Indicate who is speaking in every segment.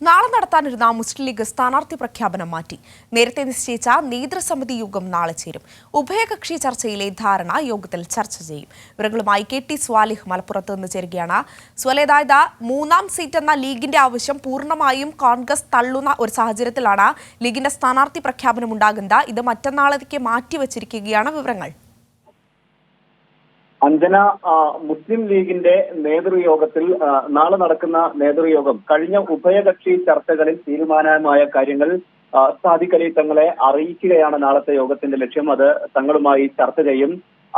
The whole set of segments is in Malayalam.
Speaker 1: നാളെ നടത്താനിരുന്ന മുസ്ലിം ലീഗ് സ്ഥാനാർത്ഥി പ്രഖ്യാപനം മാറ്റി. നേരത്തെ നിശ്ചയിച്ച നേതൃസമിതി യോഗം നാളെ ചേരും. ഉഭയകക്ഷി ചർച്ചയിലെ ധാരണ യോഗത്തിൽ ചർച്ച ചെയ്യും. വിവരങ്ങളുമായി KT സ്വാലിഹ് മലപ്പുറത്ത് നിന്ന് ചേരുകയാണ്. സ്വലേതായത് മൂന്നാം സീറ്റ് എന്ന ലീഗിന്റെ ആവശ്യം പൂർണ്ണമായും കോൺഗ്രസ് തള്ളുന്ന ഒരു സാഹചര്യത്തിലാണ് ലീഗിന്റെ സ്ഥാനാർത്ഥി പ്രഖ്യാപനം ഉണ്ടാകുന്നത്. ഇത് മറ്റന്നാളേക്ക് മാറ്റിവെച്ചിരിക്കുകയാണ്. വിവരങ്ങൾ
Speaker 2: അഞ്ജന, മുസ്ലിം ലീഗിന്റെ നേതൃയോഗത്തിൽ നാളെ നടക്കുന്ന നേതൃയോഗം കഴിഞ്ഞ ഉഭയകക്ഷി ചർച്ചകളിൽ തീരുമാനമായ കാര്യങ്ങൾ സാദിഖ് അലി തങ്ങളെ അറിയിക്കുകയാണ് നാളത്തെ യോഗത്തിന്റെ ലക്ഷ്യം. അത് തങ്ങളുമായി ചർച്ച ചെയ്യും.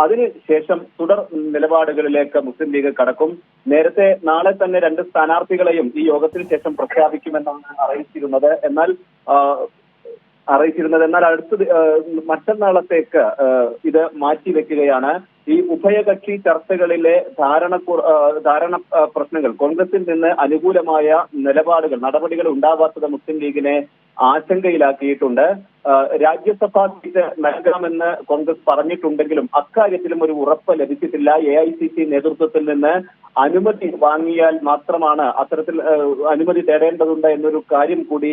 Speaker 2: അതിനുശേഷം തുടർ നിലപാടുകളിലേക്ക് മുസ്ലിം ലീഗ് കടക്കും. നേരത്തെ നാളെ തന്നെ 2 സ്ഥാനാർത്ഥികളെയും ഈ യോഗത്തിന് ശേഷം പ്രഖ്യാപിക്കുമെന്നാണ് അറിയിച്ചിരുന്നത്. എന്നാൽ അടുത്ത മറ്റന്നാളത്തേക്ക് ഇത് മാറ്റിവെക്കുകയാണ്. ഈ ഉഭയകക്ഷി ചർച്ചകളിലെ ധാരണ പ്രശ്നങ്ങൾ, കോൺഗ്രസിൽ നിന്ന് അനുകൂലമായ നടപടികൾ ഉണ്ടാവാത്തത് മുസ്ലിം ലീഗിനെ ആശങ്കയിലാക്കിയിട്ടുണ്ട്. രാജ്യസഭാ സീറ്റ് നൽകാമെന്ന് കോൺഗ്രസ് പറഞ്ഞിട്ടുണ്ടെങ്കിലും അക്കാര്യത്തിലും ഒരു ഉറപ്പ് ലഭിച്ചിട്ടില്ല. AICC നേതൃത്വത്തിൽ നിന്ന് അനുമതി വാങ്ങിയാൽ മാത്രമാണ് അത്തരത്തിൽ അനുമതി തേടേണ്ടതുണ്ട് എന്നൊരു കാര്യം കൂടി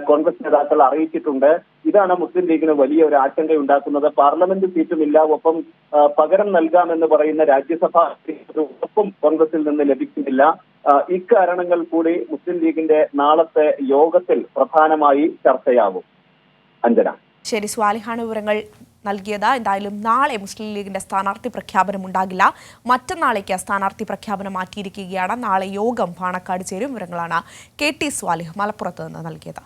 Speaker 2: കോൺഗ്രസ് നേതാക്കൾ അറിയിച്ചിട്ടുണ്ട്. ഇതാണ് മുസ്ലിം ലീഗിന് വലിയ ഒരു ആശങ്കയുണ്ടാക്കുന്നത്. പാർലമെന്റ് സീറ്റുമില്ല, ഒപ്പം പകരം നൽകാമെന്ന് പറയുന്ന രാജ്യസഭാ സീറ്റ് ഉറപ്പും കോൺഗ്രസിൽ നിന്ന് ലഭിക്കുന്നില്ല. ഇക്കാരണങ്ങൾ കൂടി മുസ്ലിം ലീഗിന്റെ നാളത്തെ യോഗത്തിൽ പ്രധാനമായി ചർച്ചയാവും. അഞ്ജന,
Speaker 1: ശരി, സ്വാലിഹാണ് വിവരങ്ങൾ നൽകിയത്. എന്തായാലും നാളെ മുസ്ലിം ലീഗിന്റെ സ്ഥാനാർത്ഥി പ്രഖ്യാപനം ഉണ്ടാകില്ല. മറ്റന്നാളേക്ക് സ്ഥാനാർത്ഥി പ്രഖ്യാപനം മാറ്റിയിരിക്കുകയാണ്. നാളെ യോഗം പാണക്കാട് ചേരും. വിവരങ്ങളാണ് KT സ്വാലിഹ് മലപ്പുറത്ത് നിന്ന് നൽകിയത്.